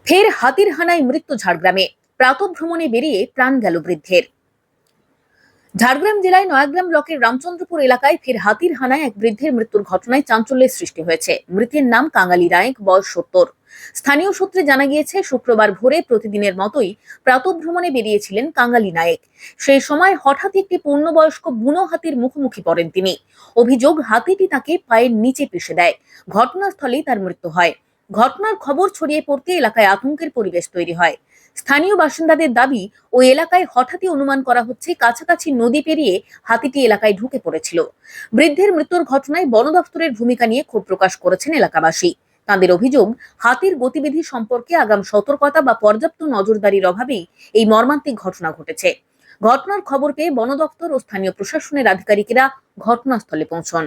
ফের হাতির হানায় মৃত্যু ঝাড়গ্রামে। প্রাতঃভ্রমণে বেরিয়ে প্রাণ গেল বৃদ্ধের। ঝাড়গ্রাম জেলায় নয়াগ্রাম ব্লকের রামচন্দ্রপুর এলাকায় ফের হাতির হানায় এক বৃদ্ধের মৃত্যুর ঘটনায় চাঞ্চল্যের সৃষ্টি হয়েছে। মৃতের নাম কাঙালি নায়েক, বয়স ৭০। স্থানীয় সূত্রে জানা গিয়েছে, শুক্রবার ভোরে প্রতিদিনের মতোই প্রাতঃভ্রমণে বেরিয়েছিলেন কাঙালি নায়েক। সেই সময় হঠাৎ একটি পূর্ণবয়স্ক বুনো হাতির মুখোমুখি পড়েন তিনি। অভিযোগ, হাতিটি তাকে পায়ের নিচে পিষে দেয়। ঘটনাস্থলেই তার মৃত্যু হয়। ঘটনার খবর ছড়িয়ে পড়তে এলাকায় আতঙ্কের পরিবেশ তৈরি হয়। স্থানীয় বাসিন্দাদের দাবি, ওই এলাকায় হঠাৎই অনুমান করা হচ্ছে কাছাকাছি নদী পেরিয়ে হাতিটি এলাকায় ঢুকে পড়েছিল। বৃদ্ধের মৃত্যুর ঘটনায় বন দফতরের ভূমিকা নিয়ে ক্ষোভ প্রকাশ করেছেন এলাকাবাসী। তাদের অভিযোগ, হাতির গতিবিধি সম্পর্কে আগাম সতর্কতা বা পর্যাপ্ত নজরদারির অভাবেই এই মর্মান্তিক ঘটনা ঘটেছে। ঘটনার খবর পেয়ে বন দফতর ও স্থানীয় প্রশাসনের আধিকারিকেরা ঘটনাস্থলে পৌঁছন।